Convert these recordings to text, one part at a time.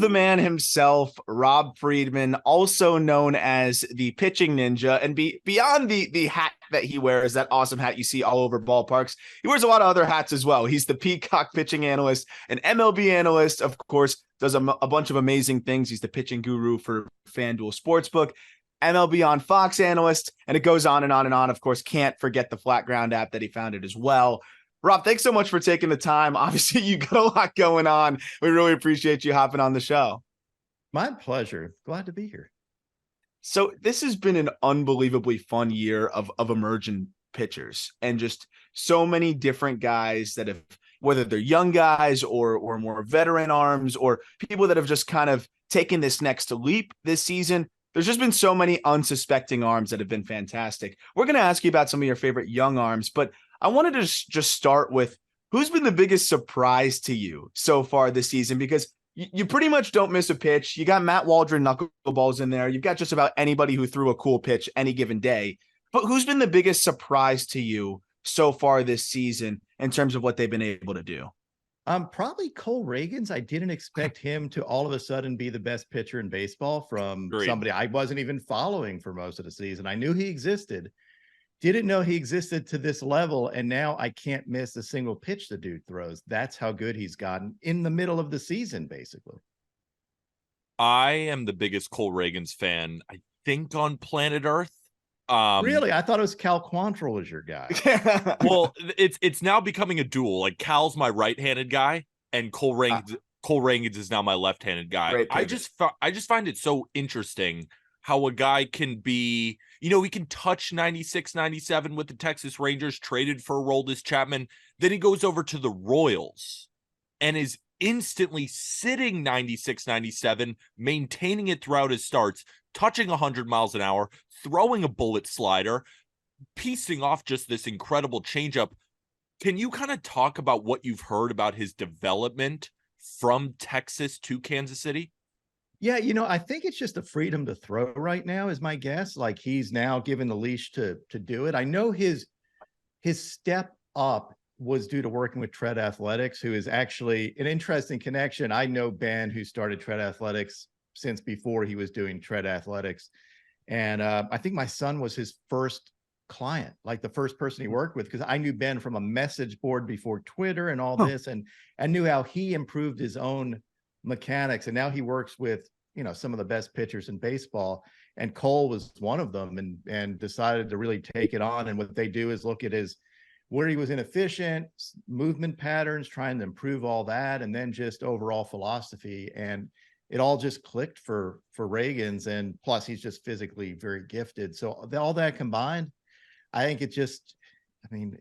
the man himself, Rob Friedman, also known as the pitching ninja. And beyond the hat that he wears, that awesome hat you see all over ballparks, he wears a lot of other hats as well. He's the Peacock pitching analyst, an MLB analyst, of course, does a bunch of amazing things. He's the pitching guru for FanDuel Sportsbook, MLB on Fox analyst, and it goes on and on and on. Of course, can't forget the Flat Ground app that he founded as well. Rob, thanks so much for taking the time. Obviously, you got a lot going on. We really appreciate you hopping on the show. My pleasure. Glad to be here. So this has been an unbelievably fun year of emerging pitchers, and just so many different guys that have, whether they're young guys or more veteran arms or people that have just kind of taken this next leap this season. There's just been so many unsuspecting arms that have been fantastic. We're going to ask you about some of your favorite young arms, but I wanted to just start with who's been the biggest surprise to you so far this season, because you pretty much don't miss a pitch. You got Matt Waldron knuckleballs in there. You've got just about anybody who threw a cool pitch any given day. But who's been the biggest surprise to you so far this season in terms of what they've been able to do? Probably Cole Ragans. I didn't expect him to all of a sudden be the best pitcher in baseball from somebody I wasn't even following for most of the season. I knew he existed. Didn't know he existed to this level, and now I can't miss a single pitch the dude throws. That's how good he's gotten in the middle of the season, basically. I am the biggest Cole Ragans fan, I think, on planet Earth. Really? I thought it was Cal Quantrill was your guy. Well, it's now becoming a duel. Like, Cal's my right-handed guy, and Cole Ragans is now my left-handed guy. I just find it so interesting how a guy can be, he can touch 96, 97 with the Texas Rangers, traded for Aroldis Chapman. Then he goes over to the Royals and is instantly sitting 96, 97, maintaining it throughout his starts, touching 100 miles an hour, throwing a bullet slider, piecing off just this incredible changeup. Can you kind of talk about what you've heard about his development from Texas to Kansas City? Yeah, I think it's just the freedom to throw right now is my guess. Like, he's now given the leash to do it. I know his step up was due to working with Tread Athletics, who is actually an interesting connection. I know Ben, who started Tread Athletics since before he was doing Tread Athletics. And I think my son was his first client, like the first person he worked with, because I knew Ben from a message board before Twitter and all this, and I knew how he improved his own mechanics, and now he works with some of the best pitchers in baseball, and Cole was one of them, and decided to really take it on. And what they do is look at where he was inefficient, movement patterns, trying to improve all that, and then just overall philosophy, and it all just clicked for Ragans. And plus he's just physically very gifted, so all that combined, I think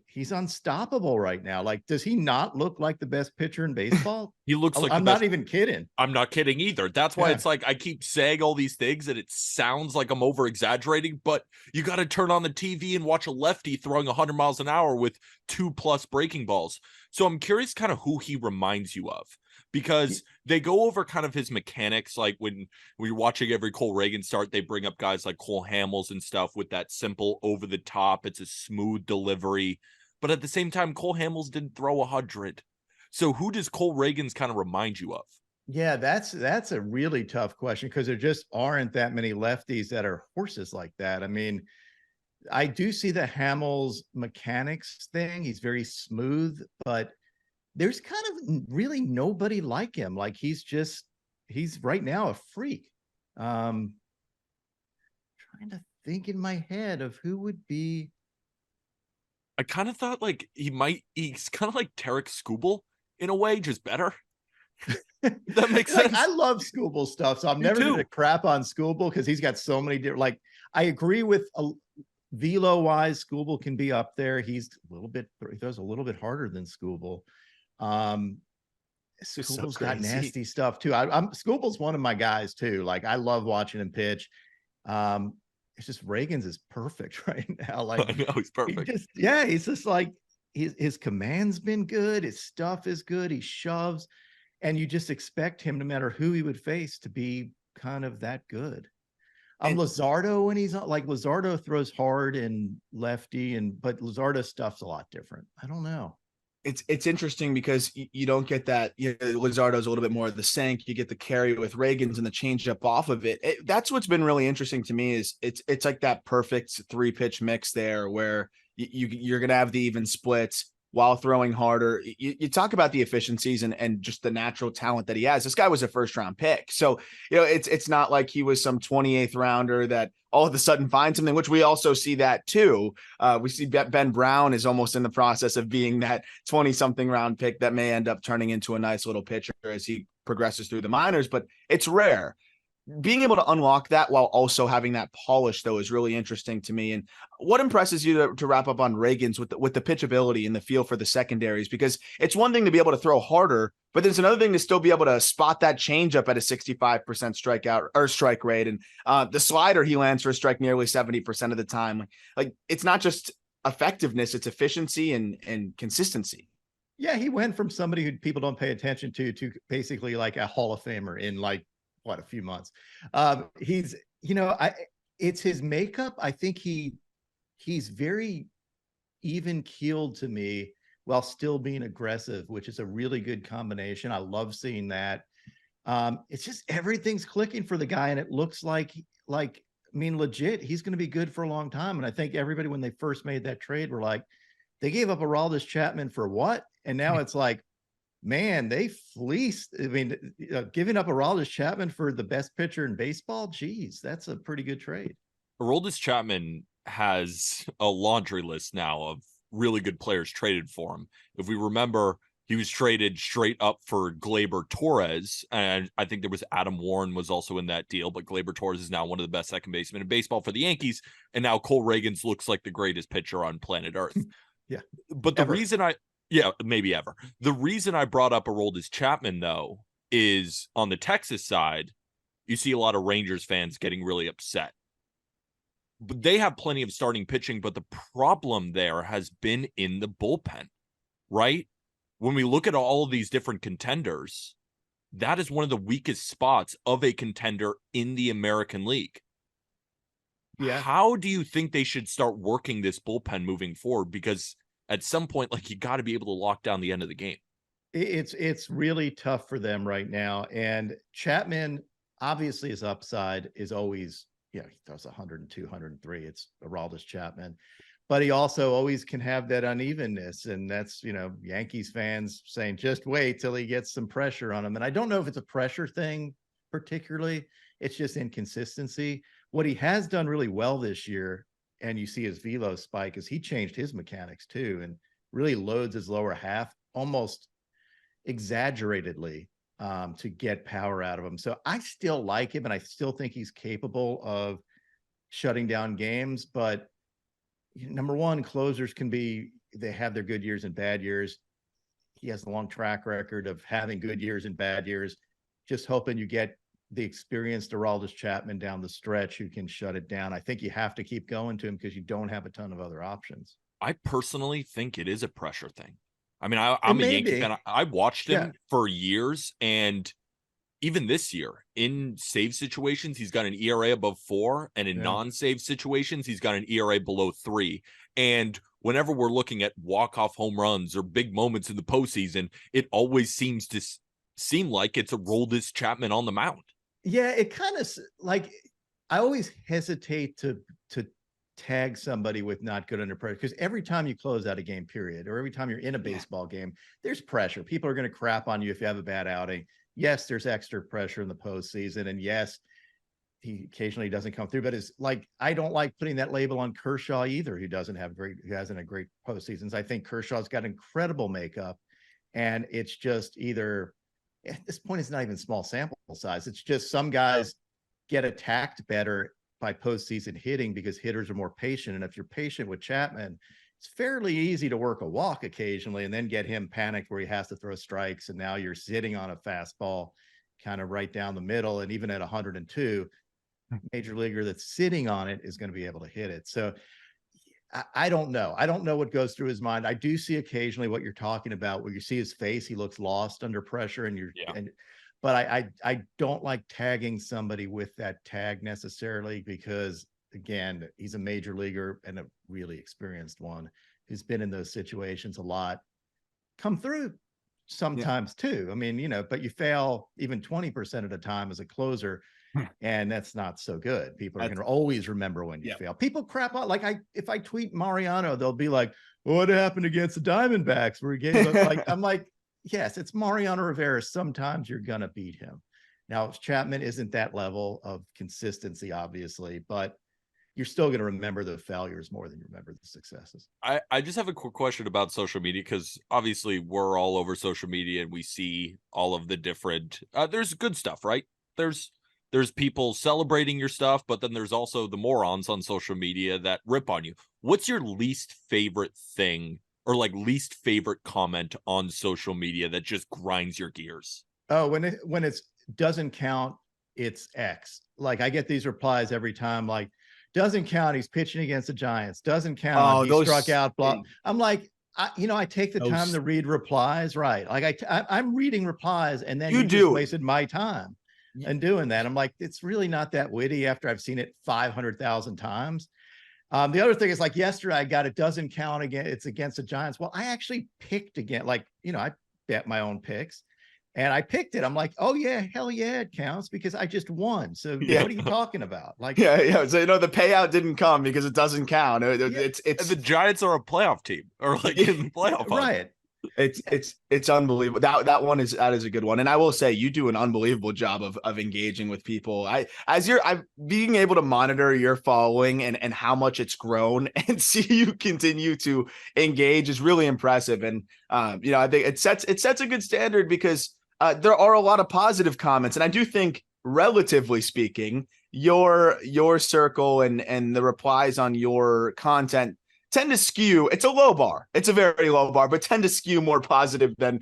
he's unstoppable right now. Like, does he not look like the best pitcher in baseball? He looks like I'm not even kidding. I'm not kidding either. That's why it's like I keep saying all these things and it sounds like I'm over exaggerating, but you got to turn on the TV and watch a lefty throwing 100 miles an hour with 2+ breaking balls. So I'm curious kind of who he reminds you of, because they go over kind of his mechanics. Like when you're watching every Cole Ragans start, they bring up guys like Cole Hamels and stuff with that simple over the top. It's a smooth delivery, but at the same time, Cole Hamels didn't throw 100. So who does Cole Ragans kind of remind you of? Yeah, that's a really tough question, because there just aren't that many lefties that are horses like that. I mean, I do see the Hamels mechanics thing. He's very smooth, but there's kind of really nobody like him. Like, he's right now a freak. Trying to think in my head of who would be. I kind of thought like he's kind of like Tarek Skubal in a way, just better. That makes sense. I love Skubal stuff, so I'm never going to crap on Skubal, because he's got so many different, like, I agree with velo wise, Skubal can be up there. He throws a little bit harder than Skubal. Skubal's got nasty stuff too. Skubal's one of my guys too. Like, I love watching him pitch. It's just Ragans is perfect right now. Like, I know, he's perfect. He's just like, his command's been good. His stuff is good. He shoves, and you just expect him, no matter who he would face, to be kind of that good. Luzardo, when he's like, Luzardo throws hard and lefty, but Luzardo's stuff's a lot different. I don't know. It's interesting because you don't get that. Luzardo's a little bit more of the sink. You get the carry with Ragans and the changeup off of it. That's what's been really interesting to me is it's like that perfect 3-pitch mix there where you're gonna have the even splits while throwing harder. You talk about the efficiencies and just the natural talent that he has. This guy was a first round pick, so it's not like he was some 28th rounder that all of a sudden finds something, which we also see that too. We see Ben Brown is almost in the process of being that 20-something round pick that may end up turning into a nice little pitcher as he progresses through the minors, but it's rare. Being able to unlock that while also having that polish, though, is really interesting to me. And what impresses you to wrap up on Ragans with the pitchability and the feel for the secondaries? Because it's one thing to be able to throw harder, but there's another thing to still be able to spot that changeup at a 65% strikeout or strike rate. And the slider he lands for a strike nearly 70% of the time. Like it's not just effectiveness, it's efficiency and consistency. Yeah, he went from somebody who people don't pay attention to basically like a Hall of Famer in like a few months. He's, it's his makeup. I think he's very even keeled to me while still being aggressive, which is a really good combination. I love seeing that. It's just everything's clicking for the guy, and it looks like legit, he's going to be good for a long time. And I think everybody, when they first made that trade, were like, they gave up Aroldis Chapman for what? And now it's like, man, they fleeced. I mean, giving up Aroldis Chapman for the best pitcher in baseball, geez, that's a pretty good trade. Aroldis Chapman has a laundry list now of really good players traded for him. If we remember, he was traded straight up for Gleyber Torres, and I think there was Adam Warren was also in that deal, but Gleyber Torres is now one of the best second basemen in baseball for the Yankees, and now Cole Ragans looks like the greatest pitcher on planet Earth. Yeah. But the reason maybe ever. The reason I brought up Aroldis Chapman, though, is on the Texas side, you see a lot of Rangers fans getting really upset. But they have plenty of starting pitching, but the problem there has been in the bullpen, right? When we look at all of these different contenders, that is one of the weakest spots of a contender in the American League. Yeah. How do you think they should start working this bullpen moving forward? Because at some point, like, you got to be able to lock down the end of the game. It's really tough for them right now. And Chapman, obviously, his upside is always, he throws 102, 103. It's Aroldis Chapman. But he also always can have that unevenness. And that's, Yankees fans saying, just wait till he gets some pressure on him. And I don't know if it's a pressure thing particularly. It's just inconsistency. What he has done really well this year, and you see his velo spike, is he changed his mechanics too and really loads his lower half almost exaggeratedly to get power out of him. So I still like him, and I still think he's capable of shutting down games. But number one, closers they have their good years and bad years. He has a long track record of having good years and bad years. Just hoping you get the experienced Aroldis Chapman down the stretch who can shut it down. I think you have to keep going to him because you don't have a ton of other options. I personally think it is a pressure thing. I mean, I'm a Yankee fan. I watched him for years, and even this year, in save situations, he's got an ERA above 4, and in non-save situations, he's got an ERA below 3. And whenever we're looking at walk-off home runs or big moments in the postseason, it always seems to seem like it's Aroldis Chapman on the mound. Yeah, it kind of like, I always hesitate to tag somebody with not good under pressure, because every time you close out a game, period, or every time you're in a baseball game, there's pressure. People are going to crap on you if you have a bad outing. Yes, there's extra pressure in the postseason, and yes, he occasionally doesn't come through. But it's like, I don't like putting that label on Kershaw either, who hasn't a great postseasons. I think Kershaw's got incredible makeup, and it's just either, at this point, it's not even small sample size. It's just some guys get attacked better by postseason hitting because hitters are more patient. And if you're patient with Chapman, it's fairly easy to work a walk occasionally and then get him panicked where he has to throw strikes. And now you're sitting on a fastball kind of right down the middle. And even at 102, major leaguer that's sitting on it is going to be able to hit it. So I don't know. I don't know what goes through his mind. I do see occasionally what you're talking about, where you see his face, he looks lost under pressure, but I don't like tagging somebody with that tag necessarily, because again, he's a major leaguer and a really experienced one who's been in those situations a lot. come through sometimes too. I mean, but you fail even 20% of the time as a closer. And that's not so good. People are going to always remember when you fail. People crap out. Like if I tweet Mariano, they'll be like, what happened against the Diamondbacks where he gave up? Like, I'm like, yes, it's Mariano Rivera. Sometimes you're going to beat him. Now, Chapman isn't that level of consistency, obviously, but you're still going to remember the failures more than you remember the successes. I just have a quick question about social media, because obviously we're all over social media and we see all of the different, there's good stuff, right? There's people celebrating your stuff, but then there's also the morons on social media that rip on you. What's your least favorite thing, or like least favorite comment on social media that just grinds your gears? Oh, when it doesn't count, it's X. Like I get these replies every time, like, doesn't count, he's pitching against the Giants. Doesn't count, he struck out. Blah. I'm like, I take the time to read replies, right? Like I'm reading replies, and then you just wasted my time and doing that. I'm like, it's really not that witty after I've seen it 500,000 times. The other thing is, like yesterday, I got it doesn't count again. It's against the Giants. Well, I actually picked again. Like, I bet my own picks. And I picked it. I'm like, oh yeah, hell yeah, it counts because I just won. So what are you talking about? Like, yeah. So the payout didn't come because it doesn't count. It's the Giants are a playoff team, or like in the playoff, right? It's unbelievable. That is a good one. And I will say you do an unbelievable job of engaging with people. I'm being able to monitor your following and how much it's grown and see you continue to engage is really impressive. And I think it sets a good standard because there are a lot of positive comments. And I do think, relatively speaking, your circle and the replies on your content tend to skew. It's a low bar. It's a very low bar, but tend to skew more positive than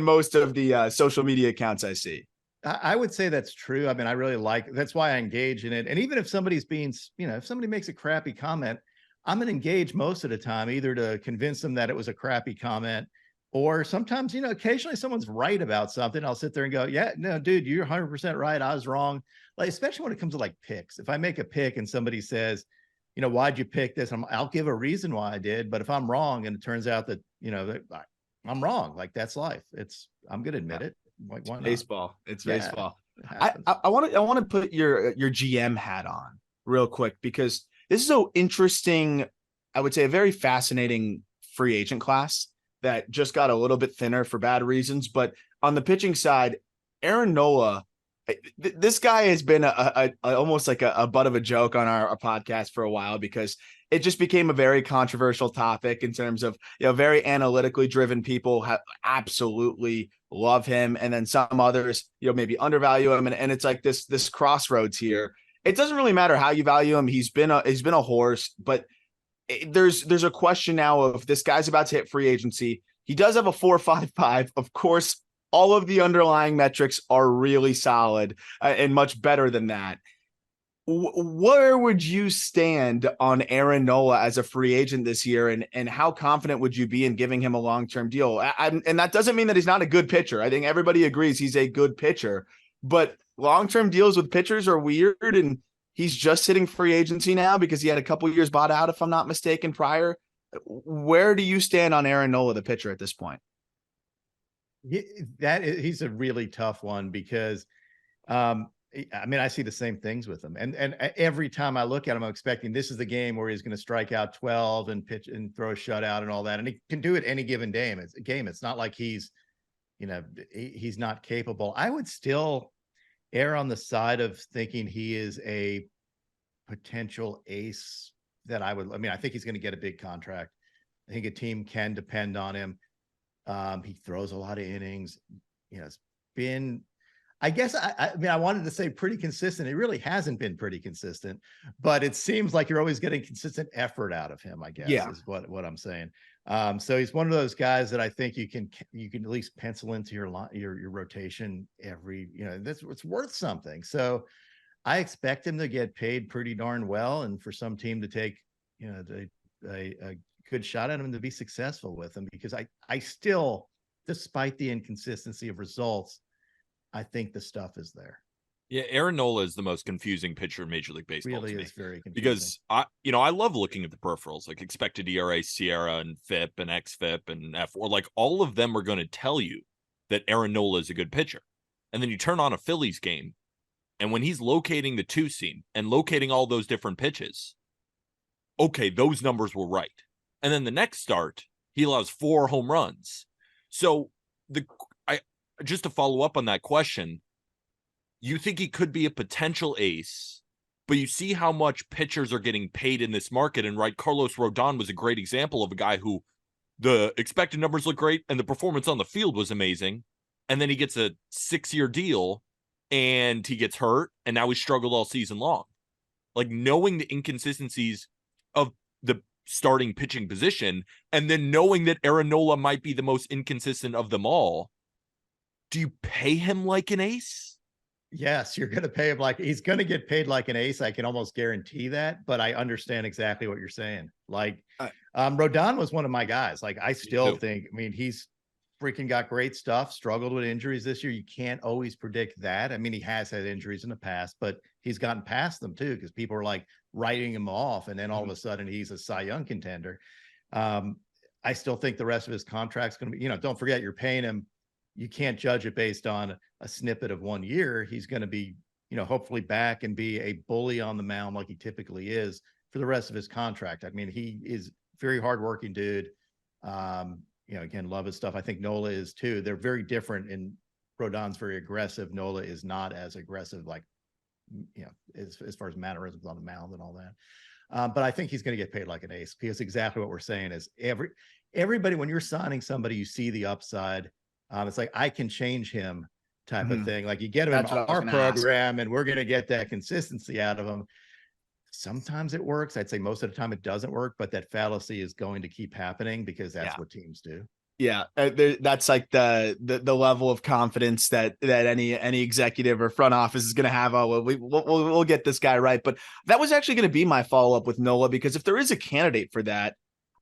most of the social media accounts I see. I would say that's true. I mean, I really that's why I engage in it. And even if somebody's being, if somebody makes a crappy comment, I'm going to engage most of the time, either to convince them that it was a crappy comment, or sometimes, occasionally someone's right about something. I'll sit there and go, yeah, no, dude, you're 100% right. I was wrong. Like, especially when it comes to like picks. If I make a pick and somebody says, why'd you pick this? I'll give a reason why I did. But if I'm wrong and it turns out that, I'm wrong, like that's life. I'm going to admit it. Like, why not? Baseball. It's baseball. I want to put your GM hat on real quick, because this is so interesting. I would say a very fascinating free agent class that just got a little bit thinner for bad reasons. But on the pitching side, Aaron Nola, this guy has been almost like a butt of a joke on our podcast for a while, because it just became a very controversial topic in terms of, very analytically driven people absolutely love him. And then some others, maybe undervalue him. And it's like this crossroads here. It doesn't really matter how you value him. He's been a horse, but there's a question now of this guy's about to hit free agency. He does have a 4.55. Of course, all of the underlying metrics are really solid and much better than that. Where would you stand on Aaron Nola as a free agent this year? And how confident would you be in giving him a long-term deal? And that doesn't mean that he's not a good pitcher. I think everybody agrees he's a good pitcher, but long-term deals with pitchers are weird. And he's just hitting free agency now because he had a couple years bought out, if I'm not mistaken, prior. Where do you stand on Aaron Nola, the pitcher, at this point? He's a really tough one because, I see the same things with him. And every time I look at him, I'm expecting this is the game where he's going to strike out 12 and pitch and throw a shutout and all that. And he can do it any given day. It's not like he's not capable. I would still err on the side of thinking he is a potential ace I think he's going to get a big contract. I think a team can depend on him. He throws a lot of innings. It's been, I guess, I wanted to say pretty consistent. It really hasn't been pretty consistent, but it seems like you're always getting consistent effort out of him, I guess, is what I'm saying. So he's one of those guys that I think you can at least pencil into your rotation every, it's worth something. So I expect him to get paid pretty darn well, and for some team to take, a good shot at him to be successful with him, because I still, despite the inconsistency of results, I think the stuff is there. Yeah, Aaron Nola is the most confusing pitcher in Major League Baseball Really to me is very confusing. because I love looking at the peripherals like expected ERA, Sierra, and FIP and XFIP and F4. Like all of them are going to tell you that Aaron Nola is a good pitcher. And then you turn on a Phillies game, and when he's locating the two seam and locating all those different pitches, okay, those numbers were right. And then the next start, he allows 4 home runs. So I just to follow up on that question, you think he could be a potential ace, but you see how much pitchers are getting paid in this market. And right, Carlos Rodon was a great example of a guy who the expected numbers look great and the performance on the field was amazing. And then he gets a 6-year deal and he gets hurt. And now he struggled all season long. Like knowing the inconsistencies of the starting pitching position and then knowing that Aaron Nola might be the most inconsistent of them all, do you pay him like an ace? Yes, you're going to pay him like he's going to get paid like an ace. I can almost guarantee that, but I understand exactly what you're saying. Like, Rodon was one of my guys. Like, I still think, I mean, he's freaking got great stuff, struggled with injuries this year. You can't always predict that. I mean, he has had injuries in the past, but he's gotten past them too, because people are like writing him off. And then all of a sudden he's a Cy Young contender. I still think the rest of his contract's going to be, don't forget you're paying him. You can't judge it based on a snippet of 1 year. He's going to be, hopefully back and be a bully on the mound like he typically is for the rest of his contract. I mean, he is very hardworking dude. Again, love his stuff. I think Nola is too. They're very different, and Rodon's very aggressive. Nola is not as aggressive, like, as far as mannerisms on the mound and all that. But I think he's going to get paid like an ace, because exactly what we're saying is everybody, when you're signing somebody, you see the upside. It's like, I can change him type of thing. Like, you get him in our program and we're going to get that consistency out of him. Sometimes it works. I'd say most of the time it doesn't work, but that fallacy is going to keep happening because that's what teams do. Yeah, that's like the level of confidence that any executive or front office is going to have. Oh, well, we'll get this guy right. But that was actually going to be my follow up with Nola, because if there is a candidate for that,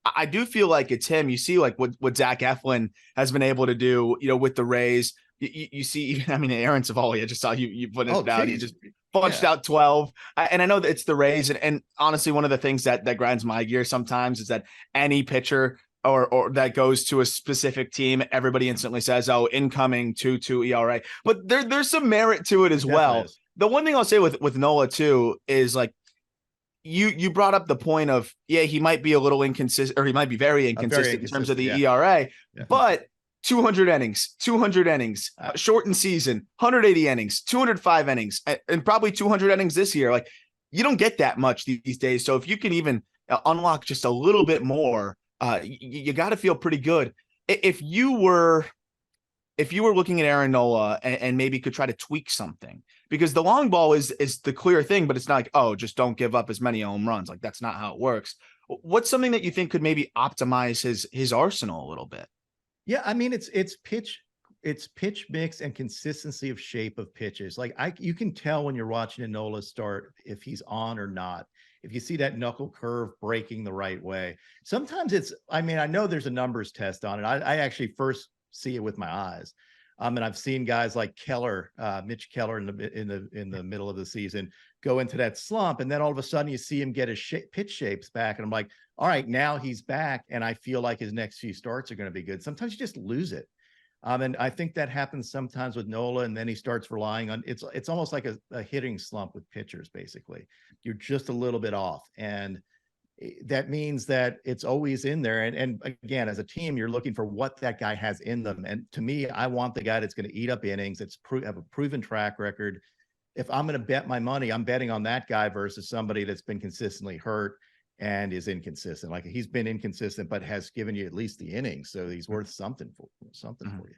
I do feel like it's him. You see, like what Zach Eflin has been able to do, with the Rays. You see, even, I mean, Aaron Savali, I just saw you put it down. He just punched out 12. And I know that it's the Rays. And honestly, one of the things that grinds my gear sometimes is that any pitcher or that goes to a specific team, everybody instantly says, oh, incoming 2.2 ERA. But there's some merit to it as well. The one thing I'll say with Nola too is, like, you brought up the point of, he might be a little inconsistent, or he might be very inconsistent in terms of the ERA, but 200 innings, shortened season, 180 innings, 205 innings, and probably 200 innings this year. Like, you don't get that much these days. So if you can even unlock just a little bit more, you got to feel pretty good. If you were looking at Aaron Nola and maybe could try to tweak something, because the long ball is the clear thing, but it's not like, oh, just don't give up as many home runs. Like, that's not how it works. What's something that you think could maybe optimize his arsenal a little bit? Yeah, I mean, it's pitch mix and consistency of shape of pitches. Like, you can tell when you're watching a Nola start if he's on or not. If you see that knuckle curve breaking the right way, sometimes I know there's a numbers test on it. I actually first see it with my eyes. And I've seen guys like Mitch Keller in the middle of the season go into that slump, and then all of a sudden you see him get his pitch shapes back, and I'm like, all right, now he's back, and I feel like his next few starts are going to be good. Sometimes you just lose it. And I think that happens sometimes with Nola, and then he starts relying on it's almost like a hitting slump with pitchers. Basically, you're just a little bit off, and that means that it's always in there. And again, as a team, you're looking for what that guy has in them. And to me, I want the guy that's going to eat up innings, that's have a proven track record. If I'm going to bet my money, I'm betting on that guy versus somebody that's been consistently hurt and is inconsistent. Like, he's been inconsistent, but has given you at least the innings. So he's worth something for you.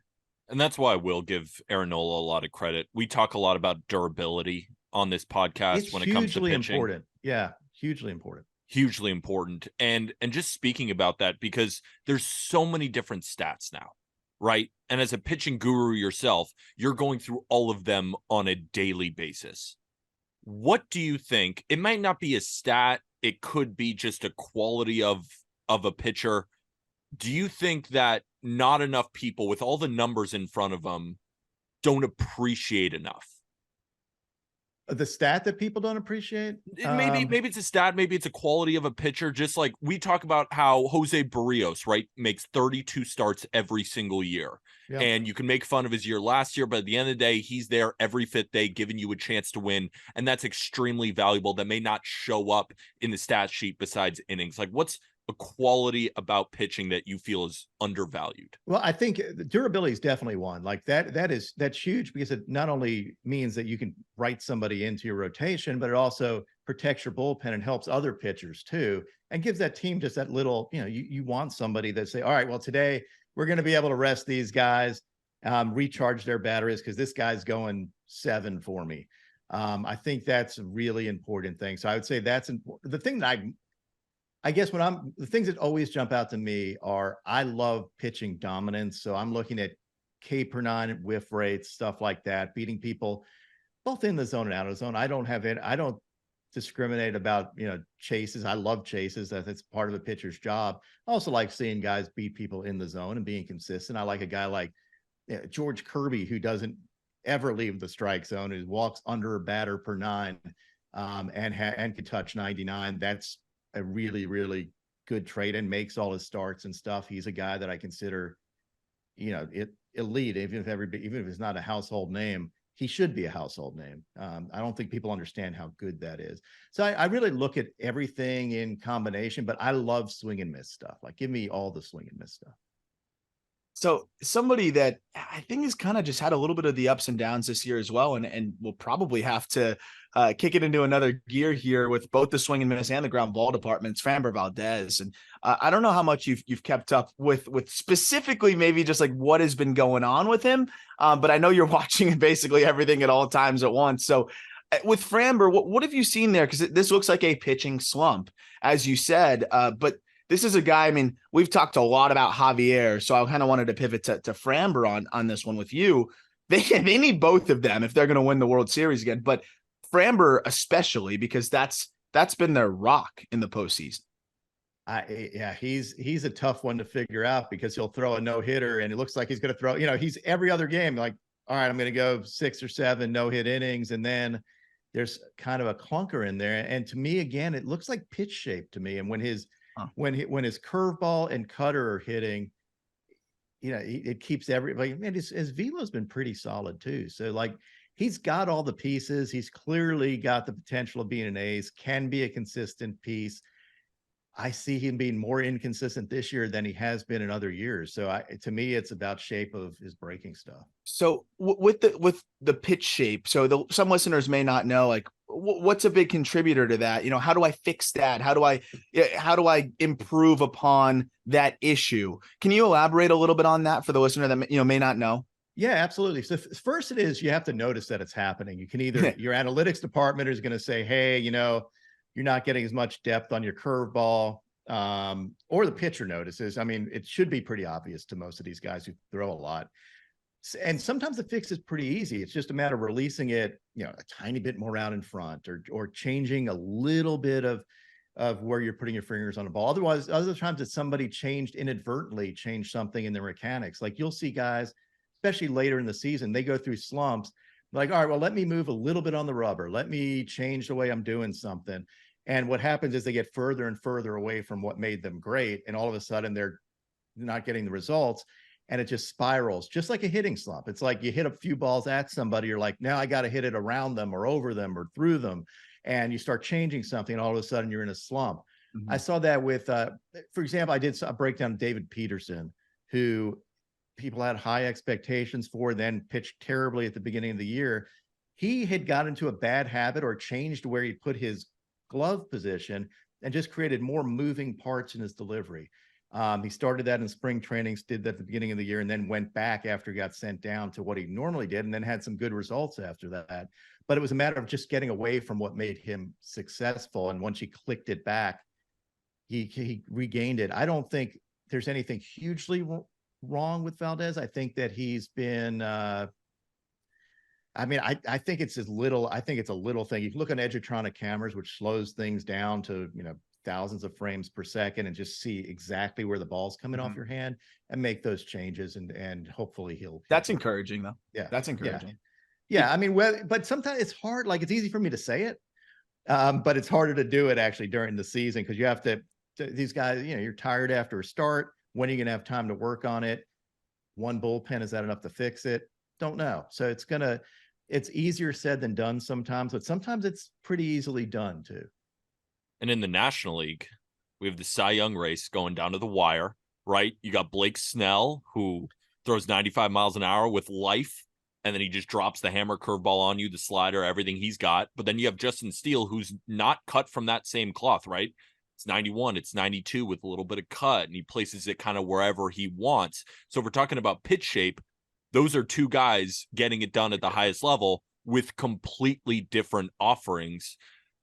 And that's why I will give Aaron Nola a lot of credit. We talk a lot about durability on this podcast when it comes to pitching. Important. Yeah, hugely important. Hugely important. And just speaking about that, because there's so many different stats now, right? And as a pitching guru yourself, you're going through all of them on a daily basis. What do you think? It might not be a stat. It could be just a quality of a pitcher. Do you think that not enough people with all the numbers in front of them don't appreciate enough The stat that people don't appreciate? Maybe it's a stat, maybe it's a quality of a pitcher. Just like we talk about how Jose Barrios, right, makes 32 starts every single year. Yep. And you can make fun of his year last year, but at the end of the day, he's there every fifth day, giving you a chance to win. And that's extremely valuable. That may not show up in the stat sheet besides innings. Like, what's a quality about pitching that you feel is undervalued? Well, I think durability is definitely one. Like that's huge, because it not only means that you can write somebody into your rotation, but it also protects your bullpen and helps other pitchers too, and gives that team just that little, you want somebody that say, all right, well, today we're going to be able to rest these guys, recharge their batteries, because this guy's going 7 for me. I think that's a really important thing. So I would say that's the thing that I guess the things that always jump out to me are, I love pitching dominance. So I'm looking at K per 9 whiff rates, stuff like that, beating people both in the zone and out of the zone. I don't discriminate about, chases. I love chases. That's part of a pitcher's job. I also like seeing guys beat people in the zone and being consistent. I like a guy like George Kirby, who doesn't ever leave the strike zone, who walks under a batter per 9, and can touch 99. That's a really, really good trade, and makes all his starts and stuff. He's a guy that I consider, elite, even if it's not a household name. He should be a household name. I don't think people understand how good that is. So I really look at everything in combination, but I love swing and miss stuff. Like, give me all the swing and miss stuff. So somebody that I think has kind of just had a little bit of the ups and downs this year as well, and will probably have to kick it into another gear here with both the swing and miss and the ground ball departments, Framber Valdez. And I don't know how much you've kept up with specifically maybe just like what has been going on with him, but I know you're watching basically everything at all times at once. So with Framber, what have you seen there? Because this looks like a pitching slump, as you said, but this is a guy, I mean, we've talked a lot about Javier, so I kind of wanted to pivot to Framber on this one with you. They need both of them if they're going to win the World Series again, but Framber especially, because that's been their rock in the postseason. He's a tough one to figure out, because he'll throw a no-hitter and it looks like he's going to throw, he's every other game like, all right, I'm going to go 6 or 7 no-hit innings, and then there's kind of a clunker in there. And to me, again, it looks like pitch shape to me. And when his curveball and cutter are hitting, it keeps everybody. Man, his velo's been pretty solid too. So like, he's got all the pieces. He's clearly got the potential of being an ace. Can be a consistent piece. I see him being more inconsistent this year than he has been in other years. So to me, it's about shape of his breaking stuff. So with the pitch shape, so some listeners may not know, like, what's a big contributor to that? How do I fix that? How do I improve upon that issue? Can you elaborate a little bit on that for the listener that may not know? Yeah, absolutely. So first, it is, you have to notice that it's happening. You can either your analytics department is going to say, hey, you're not getting as much depth on your curveball, or the pitcher notices. I mean, it should be pretty obvious to most of these guys who throw a lot. And sometimes the fix is pretty easy. It's just a matter of releasing it, a tiny bit more out in front, or changing a little bit of where you're putting your fingers on the ball. Otherwise, other times it's somebody inadvertently changed something in their mechanics. Like, you'll see guys, especially later in the season, they go through slumps. Like, all right, well, let me move a little bit on the rubber. Let me change the way I'm doing something. And what happens is they get further and further away from what made them great. And all of a sudden they're not getting the results, and it just spirals, just like a hitting slump. It's like you hit a few balls at somebody. You're like, now I got to hit it around them or over them or through them. And you start changing something, and all of a sudden you're in a slump. Mm-hmm. I saw that with, for example, I did a breakdown of David Peterson, who people had high expectations for, then pitched terribly at the beginning of the year. He had got into a bad habit or changed where he put his glove position and just created more moving parts in his delivery. He started that in spring trainings, did that at the beginning of the year, and then went back after he got sent down to what he normally did, and then had some good results after that. But it was a matter of just getting away from what made him successful. And once he clicked it back, he regained it. I don't think there's anything hugely wrong with Valdez. I think that he's been, I think it's a little thing. You can look on Edgertronic cameras, which slows things down to, thousands of frames per second, and just see exactly where the ball's coming off your hand and make those changes. And hopefully he'll. That's encouraging though. Yeah. That's encouraging. Yeah, I mean, but sometimes it's hard. Like, it's easy for me to say it, but it's harder to do it actually during the season because you have to. These guys, you're tired after a start. When are you going to have time to work on it? One bullpen, is that enough to fix it? Don't know. So it's easier said than done sometimes, but sometimes it's pretty easily done too. And in the National League, we have the Cy Young race going down to the wire, right? You got Blake Snell, who throws 95 miles an hour with life, and then he just drops the hammer curveball on you, the slider, everything he's got. But then you have Justin Steele, who's not cut from that same cloth, right? It's 91, it's 92 with a little bit of cut, and he places it kind of wherever he wants. So if we're talking about pitch shape, those are two guys getting it done at the highest level with completely different offerings.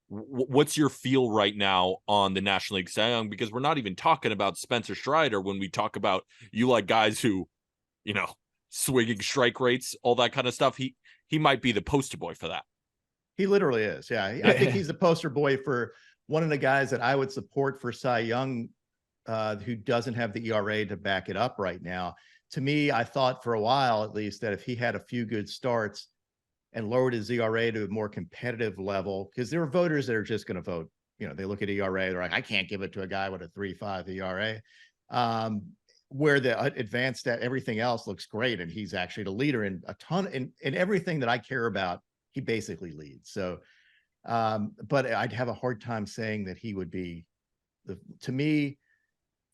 What's your feel right now on the National League Cy Young? Because we're not even talking about Spencer Strider when we talk about you like guys who, swinging strike rates, all that kind of stuff. He might be the poster boy for that. He literally is. Yeah. I think he's the poster boy for one of the guys that I would support for Cy Young, who doesn't have the ERA to back it up right now. To me, I thought for a while, at least, that if he had a few good starts and lowered his ERA to a more competitive level, because there are voters that are just going to vote. They look at ERA, they're like, I can't give it to a guy with a 3.5 ERA. Where the advanced stat, everything else looks great, and he's actually the leader in a ton in everything that I care about. He basically leads. So, but I'd have a hard time saying that he would be to me.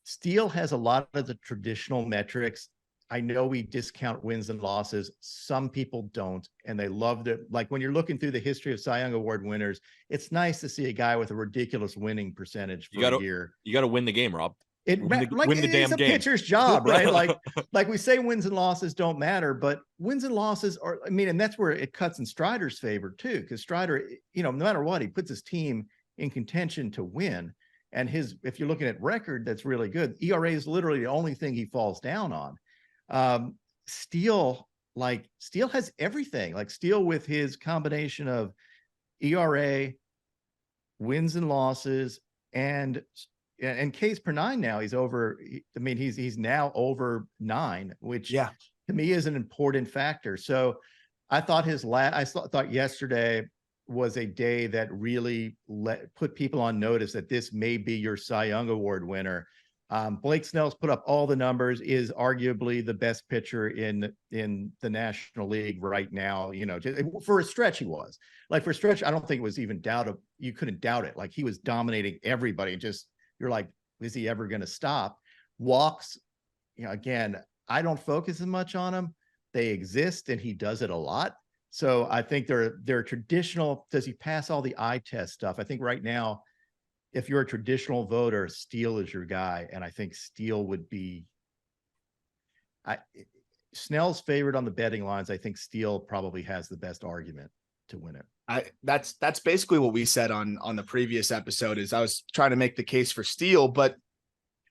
Steele has a lot of the traditional metrics. I know we discount wins and losses. Some people don't, and they loved it. Like when you're looking through the history of Cy Young Award winners, it's nice to see a guy with a ridiculous winning percentage for a year. You got to win the game, Rob. Win the damn game. Pitcher's job, right? Like we say, wins and losses don't matter, but wins and losses are. I mean, and that's where it cuts in Strider's favor too, because Strider, no matter what, he puts his team in contention to win. And if you're looking at record, that's really good. ERA is literally the only thing he falls down on. Steele has everything. Like Steele with his combination of ERA, wins and losses, and Ks per nine now he's over. I mean, he's now over 9, which to me is an important factor. So I thought I thought yesterday was a day that really put people on notice that this may be your Cy Young Award winner. Blake Snell's put up all the numbers, is arguably the best pitcher in the National League right now. For a stretch, he was. Like for a stretch, I don't think it was even doubtable. You couldn't doubt it. Like he was dominating everybody. You're like, is he ever going to stop? Walks, again, I don't focus as much on him. They exist, and he does it a lot. So I think they're traditional. Does he pass all the eye test stuff? I think right now, if you're a traditional voter, Steele is your guy. And I think Steele would be Snell's favorite on the betting lines. I think Steele probably has the best argument to win it. That's basically what we said on the previous episode. Is I was trying to make the case for Steele, but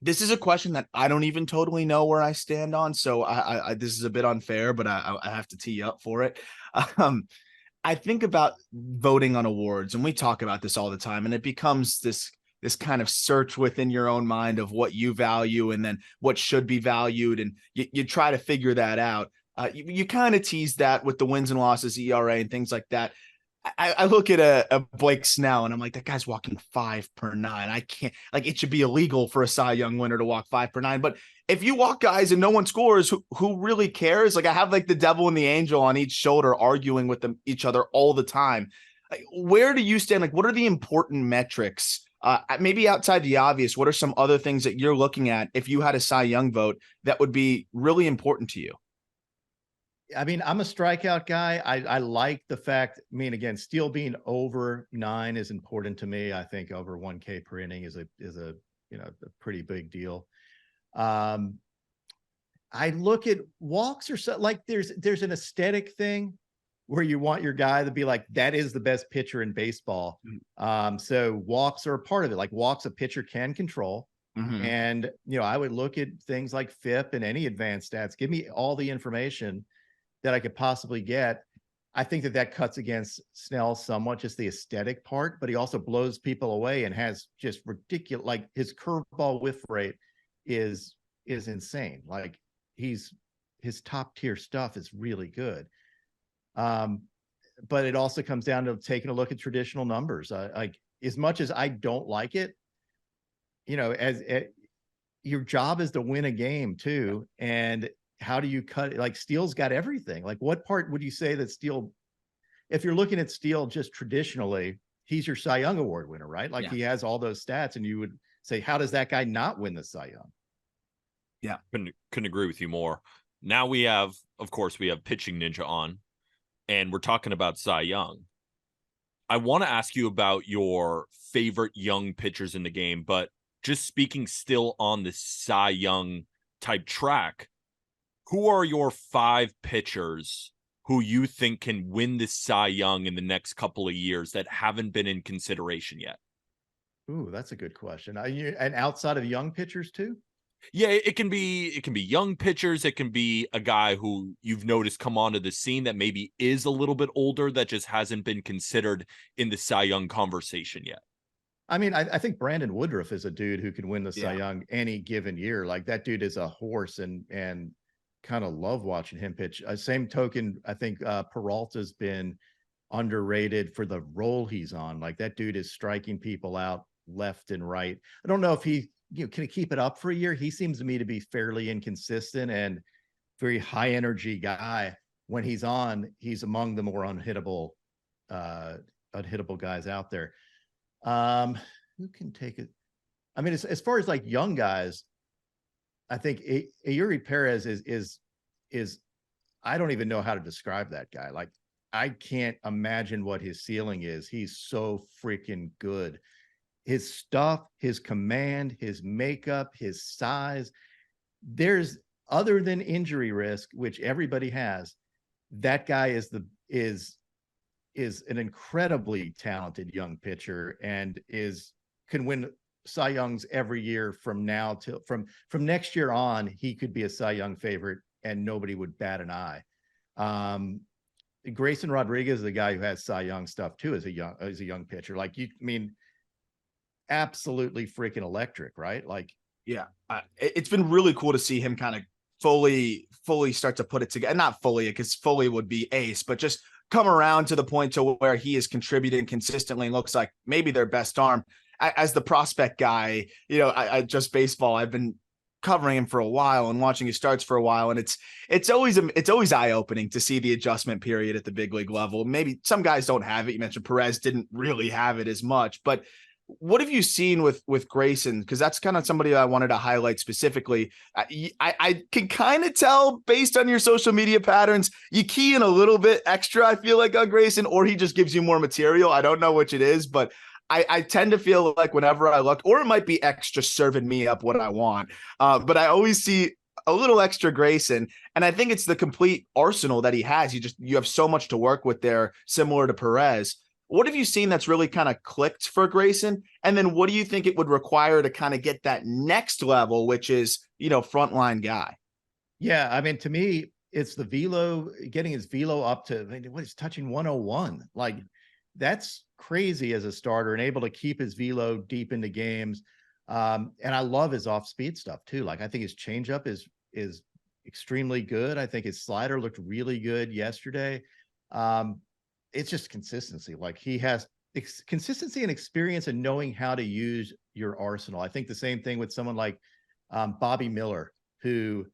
this is a question that I don't even totally know where I stand on. So I this is a bit unfair, but I have to tee up for it. I think about voting on awards, and we talk about this all the time, and it becomes this kind of search within your own mind of what you value and then what should be valued. And you try to figure that out. You kind of tease that with the wins and losses, ERA and things like that. I look at a Blake Snell and I'm like, that guy's walking 5 per 9. I can't, like, it should be illegal for a Cy Young winner to walk 5 per 9. But if you walk guys and no one scores, who really cares? Like I have like the devil and the angel on each shoulder arguing with each other all the time. Like, where do you stand? Like, what are the important metrics? Maybe outside the obvious, what are some other things that you're looking at if you had a Cy Young vote that would be really important to you? I mean, I'm a strikeout guy. I like the fact, again, Steele being over 9 is important to me. I think over 1K per inning is a pretty big deal. I look at walks or so, like there's an aesthetic thing where you want your guy to be like, that is the best pitcher in baseball. So walks are a part of it. Like walks a pitcher can control. Mm-hmm. And, I would look at things like FIP and any advanced stats. Give me all the information that I could possibly get. I think that cuts against Snell somewhat, just the aesthetic part, but he also blows people away and has just ridiculous, like his curveball whiff rate is insane. Like his top tier stuff is really good. But it also comes down to taking a look at traditional numbers. Like, as much as I don't like it, your job is to win a game too. And how do you cut it? Like, Steele's got everything. Like, what part would you say that Steele, if you're looking at Steele just traditionally, he's your Cy Young Award winner, right? Like, he has all those stats, and you would say, how does that guy not win the Cy Young? Yeah. Couldn't agree with you more. Now we have Pitching Ninja on, and we're talking about Cy Young. I want to ask you about your favorite young pitchers in the game, but just speaking still on the Cy Young type track, who are your 5 pitchers who you think can win the Cy Young in the next couple of years that haven't been in consideration yet? Ooh, that's a good question. And outside of young pitchers too? Yeah, it can be young pitchers. It can be a guy who you've noticed come onto the scene that maybe is a little bit older that just hasn't been considered in the Cy Young conversation yet. I mean, I think Brandon Woodruff is a dude who can win the Cy Young any given year. Like, that dude is a horse, and kind of love watching him pitch. Same token, I think Peralta's been underrated for the role he's on. Like, that dude is striking people out left and right. I don't know if he can keep it up for a year. He seems to me to be fairly inconsistent and very high energy guy. When he's on, he's among the more unhittable guys out there. Who can take it? I mean, as far as like young guys, I think Eury Perez is I don't even know how to describe that guy. Like, I can't imagine what his ceiling is. He's so freaking good. His stuff, his command, his makeup, his size. There's, other than injury risk, which everybody has, that guy is an incredibly talented young pitcher, and can win Cy Youngs every year from now till from next year on. He could be a Cy Young favorite, and nobody would bat an eye. Grayson Rodriguez is the guy who has Cy Young stuff too, as a young pitcher. Like, absolutely freaking electric, right? Like, it's been really cool to see him kind of fully start to put it together. Not fully, because fully would be ace, but just come around to the point to where he is contributing consistently and looks like maybe their best arm. As the prospect guy, I just baseball, I've been covering him for a while and watching his starts for a while, and it's always eye-opening to see the adjustment period at the big league level. Maybe some guys don't have it. You mentioned Perez didn't really have it as much, but what have you seen with Grayson? Because that's kind of somebody I wanted to highlight specifically. I can kind of tell based on your social media patterns, you key in a little bit extra, I feel like, on Grayson, or he just gives you more material. I don't know which it is, but I tend to feel like whenever I look, or it might be extra serving me up what I want, but I always see a little extra Grayson, and I think it's the complete arsenal that he has. You have so much to work with there, similar to Perez. What have you seen that's really kind of clicked for Grayson? And then what do you think it would require to kind of get that next level, which is, frontline guy? Yeah. I mean, to me, it's the velo, getting his velo up to what is touching 101. Like, that's crazy as a starter, and able to keep his velo deep into games. And I love his off speed stuff too. Like, I think his changeup is extremely good. I think his slider looked really good yesterday. It's just consistency. Like, he has consistency and experience and knowing how to use your arsenal. I think the same thing with someone like Bobby Miller, who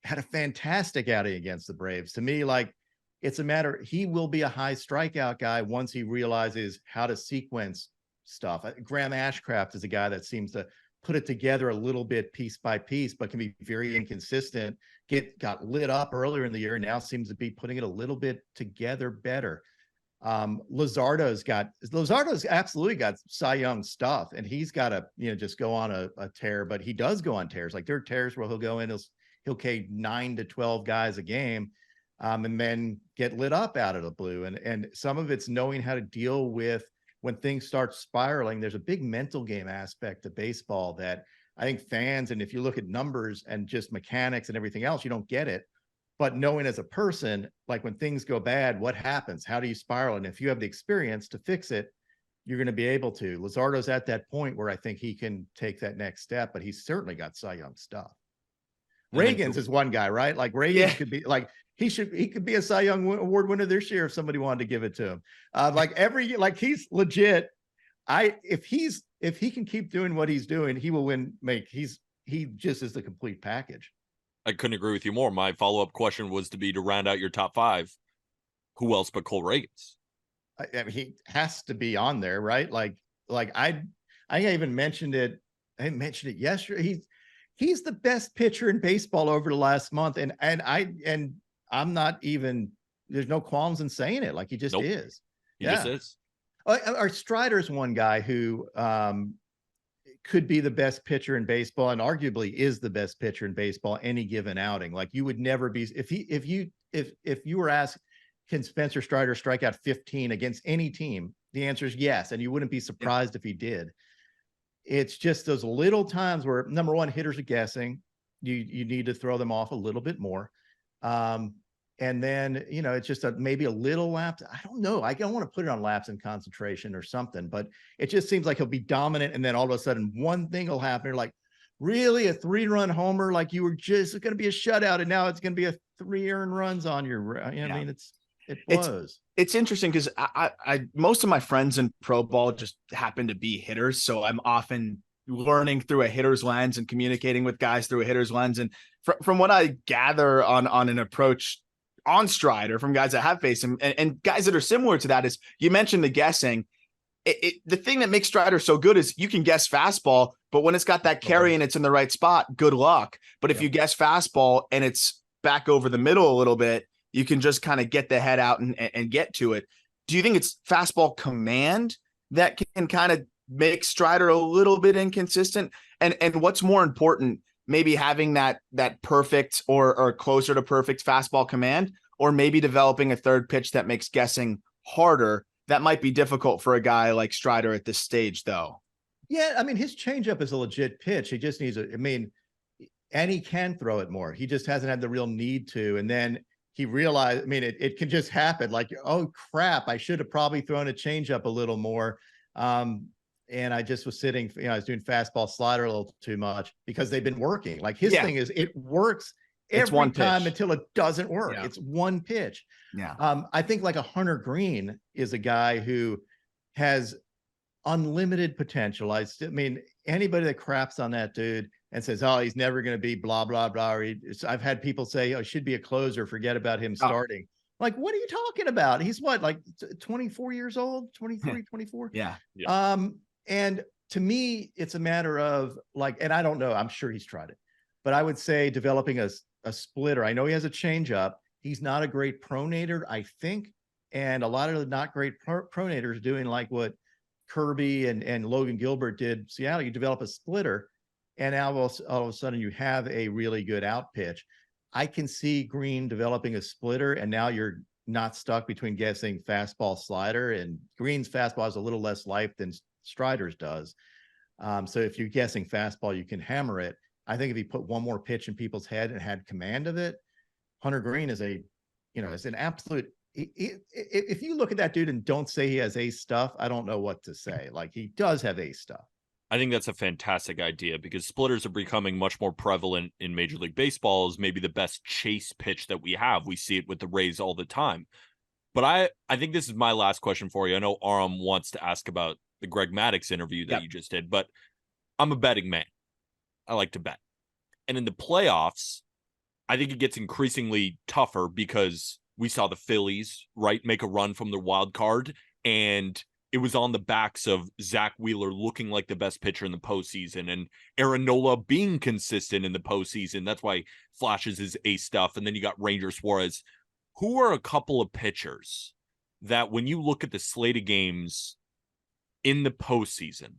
had a fantastic outing against the Braves. To me, like, it's a matter, he will be a high strikeout guy once he realizes how to sequence stuff. Graham Ashcraft is a guy that seems to put it together a little bit piece by piece, but can be very inconsistent. Got lit up earlier in the year, now seems to be putting it a little bit together better. Luzardo's absolutely got Cy Young stuff, and he's got to just go on a tear, but he does go on tears. Like, there are tears where he'll go in, he'll K 9 to 12 guys a game, and then get lit up out of the blue. And some of it's knowing how to deal with when things start spiraling. There's a big mental game aspect to baseball that I think fans, and if you look at numbers and just mechanics and everything else, you don't get it. But knowing as a person, like, when things go bad, what happens? How do you spiral? And if you have the experience to fix it, you're going to be able to. Luzardo's at that point where I think he can take that next step, but he's certainly got Cy Young stuff. Ragans is one guy, right? Like Ragans could be like, he could be a Cy Young Award winner this year if somebody wanted to give it to him. Like he's legit. If he can keep doing what he's doing, he will win. He just is the complete package. I couldn't agree with you more. My follow-up question was to round out your top 5. Who else but Cole Ragans? I mean, he has to be on there, right? Like I even mentioned it. I mentioned it yesterday. He's the best pitcher in baseball over the last month, and I'm not even. There's no qualms in saying it. Like he just is. He just is. Our Strider's one guy who could be the best pitcher in baseball, and arguably is the best pitcher in baseball any given outing. Like you would never be if you were asked, can Spencer Strider strike out 15 against any team? The answer is yes, and you wouldn't be surprised if he did. It's just those little times where, number one, hitters are guessing. You need to throw them off a little bit more. And then, it's just maybe a little lapse. I don't know. I don't want to put it on lapse in concentration or something, but it just seems like he'll be dominant. And then all of a sudden one thing will happen. You're like, really, a 3-run homer? Like you were just going to be a shutout, and now it's going to be a 3 earned runs on your, I mean, it blows. It's interesting because I most of my friends in pro ball just happen to be hitters. So I'm often learning through a hitter's lens and communicating with guys through a hitter's lens. And from what I gather on an approach on Strider from guys that have faced him and guys that are similar to that is, you mentioned the guessing. The thing that makes Strider so good is you can guess fastball, but when it's got that carry and it's in the right spot, good luck. But if you guess fastball and it's back over the middle a little bit, you can just kind of get the head out and get to it. Do you think it's fastball command that can kind of make Strider a little bit inconsistent? And what's more important, maybe having that perfect or closer to perfect fastball command, or maybe developing a third pitch that makes guessing harder? That might be difficult for a guy like Strider at this stage, though. Yeah, I mean, his changeup is a legit pitch. He just needs and he can throw it more. He just hasn't had the real need to. And then he realized, it can just happen. Like, oh crap, I should have probably thrown a changeup a little more. And I just was sitting, I was doing fastball slider a little too much because they've been working. Like his thing is, it works every time until it doesn't work. Yeah. It's one pitch. Yeah. I think like a Hunter Green is a guy who has unlimited potential. Anybody that craps on that dude and says, oh, he's never going to be blah, blah, blah. I've had people say, oh, he should be a closer. Forget about him starting. Like, what are you talking about? He's what, like 24 years old, 23, 24? Yeah. And to me, it's a matter of like, and I don't know, I'm sure he's tried it, but I would say developing a splitter. I know he has a changeup. He's not a great pronator, I think. And a lot of the not great pronators doing like what Kirby and Logan Gilbert did Seattle. You develop a splitter, and now all of a sudden you have a really good out pitch. I can see Green developing a splitter, and now you're not stuck between guessing fastball slider, and Green's fastball has a little less life than Strider's does. So if you're guessing fastball, you can hammer it. I think if he put one more pitch in people's head and had command of it, Hunter Green is is an absolute. If you look at that dude and don't say he has ace stuff, I don't know what to say. Like, he does have ace stuff. I think that's a fantastic idea because splitters are becoming much more prevalent in Major League Baseball as maybe the best chase pitch that we have. We see it with the Rays all the time. But I think this is my last question for you. I know Aram wants to ask about the Greg Maddux interview that you just did, but I'm a betting man. I like to bet. And in the playoffs, I think it gets increasingly tougher because we saw the Phillies, right, make a run from the wild card, and it was on the backs of Zach Wheeler looking like the best pitcher in the postseason and Aaron Nola being consistent in the postseason. That's why flashes his ace stuff. And then you got Ranger Suarez. Who are a couple of pitchers that when you look at the slate of games in the postseason,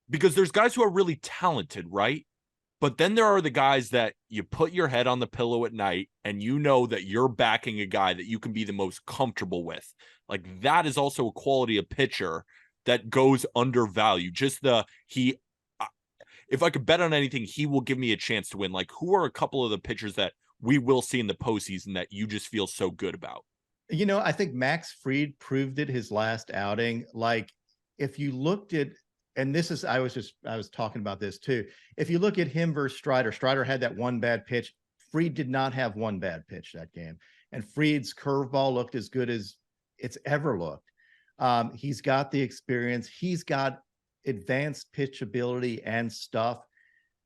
because there's guys who are really talented, right? But then there are the guys that you put your head on the pillow at night and you know that you're backing a guy that you can be the most comfortable with. Like, that is also a quality of pitcher that goes undervalued. Just if I could bet on anything, he will give me a chance to win. Like, who are a couple of the pitchers that we will see in the postseason that you just feel so good about? I think Max Fried proved it his last outing. Like, if you looked at and this is, I was talking about this too. If you look at him versus Strider had that one bad pitch. Fried did not have one bad pitch that game. And Fried's curveball looked as good as it's ever looked. He's got the experience. He's got advanced pitch ability and stuff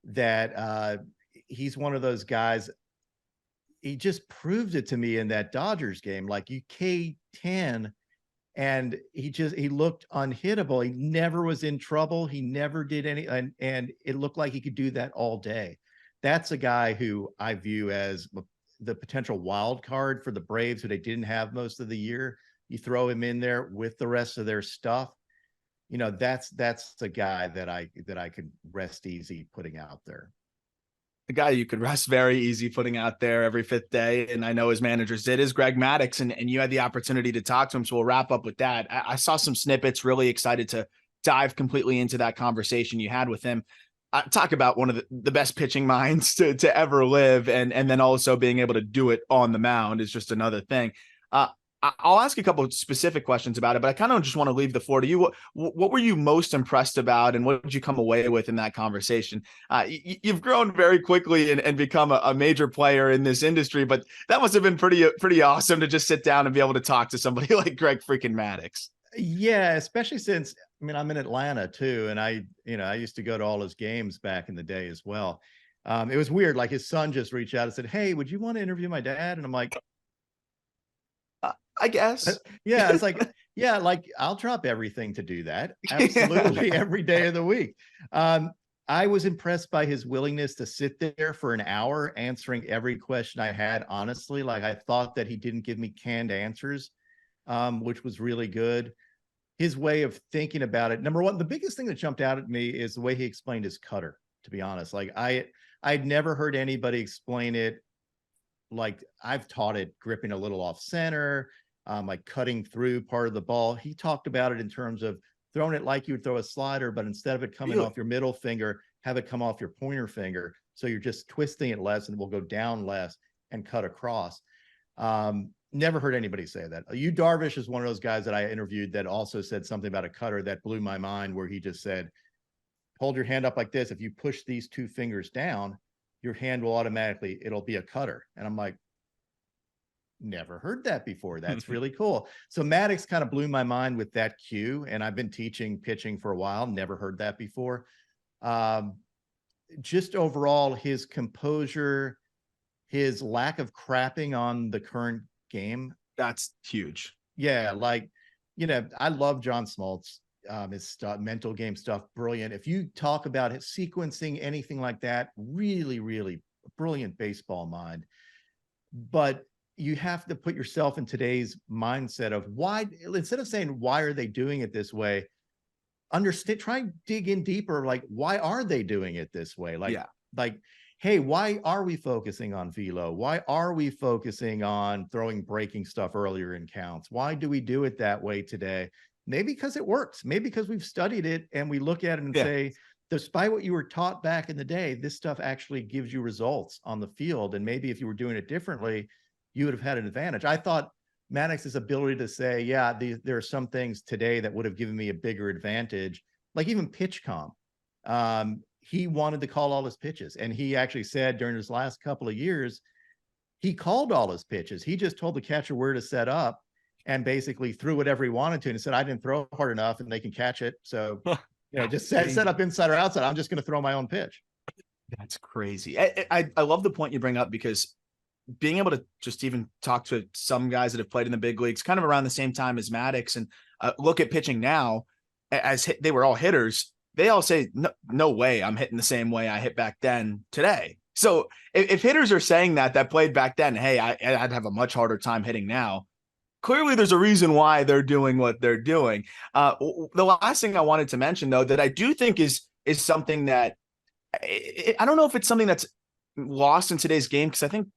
that he's one of those guys. He just proved it to me in that Dodgers game. Like, you K10 and he looked unhittable. He never was in trouble. He never did any, and it looked like he could do that all day. That's a guy who I view as the potential wild card for the Braves, who they didn't have most of the year. You throw him in there with the rest of their stuff. You know, that's the guy that I could rest easy putting out there. The guy you could rest very easy putting out there every fifth day, and I know his managers did, is Greg Maddux, and you had the opportunity to talk to him, so we'll wrap up with that. I saw some snippets, really excited to dive completely into that conversation you had with him. Talk about one of the best pitching minds to ever live, and then also being able to do it on the mound is just another thing. I'll ask a couple of specific questions about it, but I kind of just want to leave the floor to you. What were you most impressed about, and what did you come away with in that conversation? You've grown very quickly and become a major player in this industry, but that must have been pretty awesome to just sit down and be able to talk to somebody like Greg freaking Maddux. Yeah, especially since, I mean, I'm in Atlanta too, and I used to go to all his games back in the day as well. It was weird. Like, his son just reached out and said, "Hey, would you want to interview my dad?" And I'm like, I guess. Yeah, it's like, yeah, like, I'll drop everything to do that. Absolutely. Every day of the week. I was impressed by his willingness to sit there for an hour answering every question I had. Honestly, like, I thought that he didn't give me canned answers, which was really good. His way of thinking about it. Number one, the biggest thing that jumped out at me is the way he explained his cutter, to be honest. Like, I'd never heard anybody explain it like I've taught it, gripping a little off center, like cutting through part of the ball. He talked about it in terms of throwing it like you would throw a slider, but instead of it coming off your middle finger, have it come off your pointer finger. So you're just twisting it less and it will go down less and cut across. Never heard anybody say that. Yu Darvish is one of those guys that I interviewed that also said something about a cutter that blew my mind, where he just said, hold your hand up like this. If you push these two fingers down, your hand will automatically, it'll be a cutter. And I'm like, never heard that before. That's really cool. So Maddux kind of blew my mind with that cue. And I've been teaching pitching for a while, never heard that before. Just overall, his composure, his lack of crapping on the current game. That's huge. Yeah. Like, you know, I love John Smoltz. His stuff, mental game stuff, brilliant. If you talk about his sequencing, anything like that, really, really brilliant baseball mind. But you have to put yourself in today's mindset of why, instead of saying, why are they doing it this way? Understand, try and dig in deeper. Like, why are they doing it this way? Like, hey, why are we focusing on velo? Why are we focusing on throwing breaking stuff earlier in counts? Why do we do it that way today? Maybe because it works. Maybe because we've studied it and we look at it and say, despite what you were taught back in the day, this stuff actually gives you results on the field. And maybe if you were doing it differently, you would have had an advantage. I thought Maddux's ability to say, yeah, there are some things today that would have given me a bigger advantage, like even pitch comp. He wanted to call all his pitches. And he actually said during his last couple of years, he called all his pitches. He just told the catcher where to set up and basically threw whatever he wanted to. And he said, I didn't throw hard enough and they can catch it. So, you know, just set up inside or outside. I'm just going to throw my own pitch. That's crazy. I love the point you bring up, because being able to just even talk to some guys that have played in the big leagues kind of around the same time as Maddux and look at pitching now, as they were all hitters, they all say, no way I'm hitting the same way I hit back then today. So if hitters are saying that played back then, hey, I'd have a much harder time hitting now. Clearly there's a reason why they're doing what they're doing. The last thing I wanted to mention, though, that I do think is something that I don't know if it's something that's lost in today's game, because I think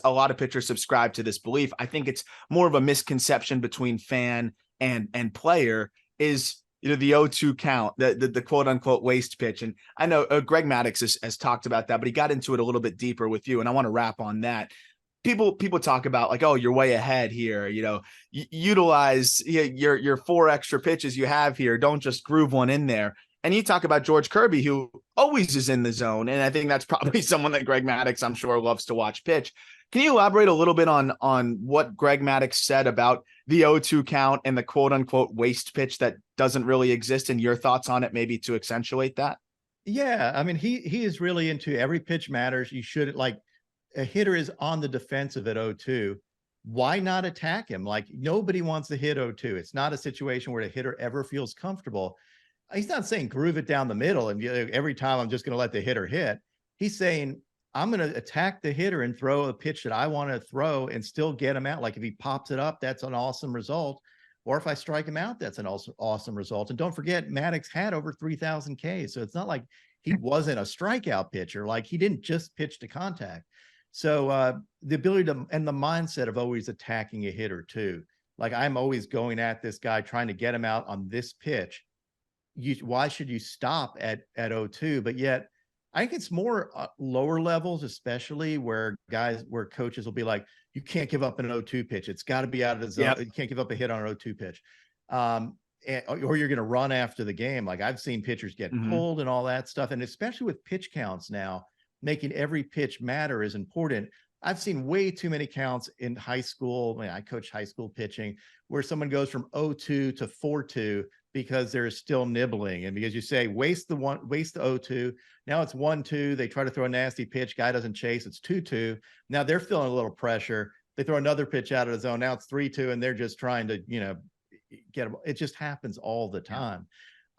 a lot of pitchers subscribe to this belief. I think it's more of a misconception between fan and player, is, you know, the 0-2 count, the quote unquote waste pitch. And I know Greg Maddux has talked about that, but he got into it a little bit deeper with you. And I want to wrap on that. people talk about like, oh, you're way ahead here. Utilize your 4 extra pitches you have here. Don't just groove one in there. And you talk about George Kirby, who always is in the zone. And I think that's probably someone that Greg Maddux, I'm sure, loves to watch pitch. Can you elaborate a little bit on what Greg Maddux said about the 0-2 count and the quote unquote waste pitch that doesn't really exist, and your thoughts on it, maybe to accentuate that? Yeah. I mean, he is really into every pitch matters. You should, like, a hitter is on the defensive at 0-2. Why not attack him? Like, nobody wants to hit 0-2. It's not a situation where the hitter ever feels comfortable. He's not saying groove it down the middle and every time I'm just going to let the hitter hit. He's saying, I'm going to attack the hitter and throw a pitch that I want to throw and still get him out. Like, if he pops it up, that's an awesome result. Or if I strike him out, that's an awesome result. And don't forget, Maddux had over 3,000 Ks. So it's not like he wasn't a strikeout pitcher. Like, he didn't just pitch to contact. So the ability to, and the mindset of always attacking a hitter too. Like, I'm always going at this guy, trying to get him out on this pitch. Why should you stop at 0-2? But yet, I think it's more lower levels, especially where coaches will be like, you can't give up an 0-2 pitch. It's got to be out of the zone. Yep. You can't give up a hit on an 0-2 pitch. Or you're going to run after the game. Like, I've seen pitchers get pulled and all that stuff. And especially with pitch counts now, making every pitch matter is important. I've seen way too many counts in high school. I mean, I coach high school pitching, where someone goes from 0-2 to 4-2 because they're still nibbling. And because you say, waste the 0-2. Now it's 1-2. They try to throw a nasty pitch. Guy doesn't chase. It's 2-2. Now they're feeling a little pressure. They throw another pitch out of the zone. Now it's 3-2, and they're just trying to, get them. It just happens all the time.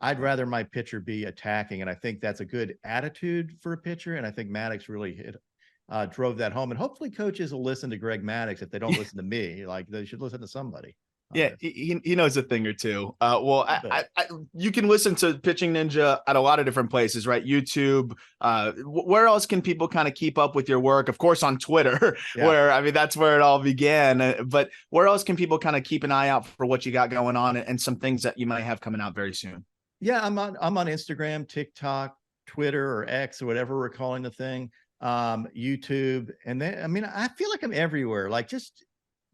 I'd rather my pitcher be attacking, and I think that's a good attitude for a pitcher. And I think Maddux really drove that home. And hopefully coaches will listen to Greg Maddux if they don't listen to me. Like, they should listen to somebody. Yeah, he knows a thing or two. Well, you can listen to Pitching Ninja at a lot of different places, right? YouTube. Where else can people kind of keep up with your work? Of course, on Twitter, where, that's where it all began. But where else can people kind of keep an eye out for what you got going on and some things that you might have coming out very soon? Yeah, I'm on Instagram, TikTok, Twitter, or X, or whatever we're calling the thing. YouTube, and then I feel like I'm everywhere. Like, just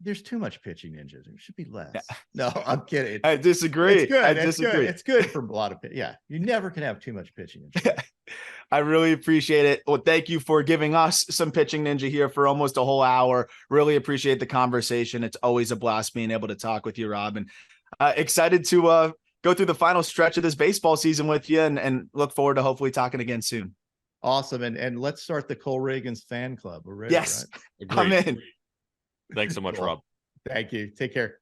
there's too much Pitching Ninjas. There should be less. Yeah. No, I'm kidding. I disagree. It's good. I disagree. It's good for a lot of yeah. You never can have too much Pitching Ninja. I really appreciate it. Well, thank you for giving us some Pitching Ninja here for almost a whole hour. Really appreciate the conversation. It's always a blast being able to talk with you, Rob, and excited to go through the final stretch of this baseball season with you, and look forward to hopefully talking again soon. Awesome. And let's start the Cole Ragans fan club. We're ready. Yes. Right? I'm in. Thanks so much, Rob. Thank you. Take care.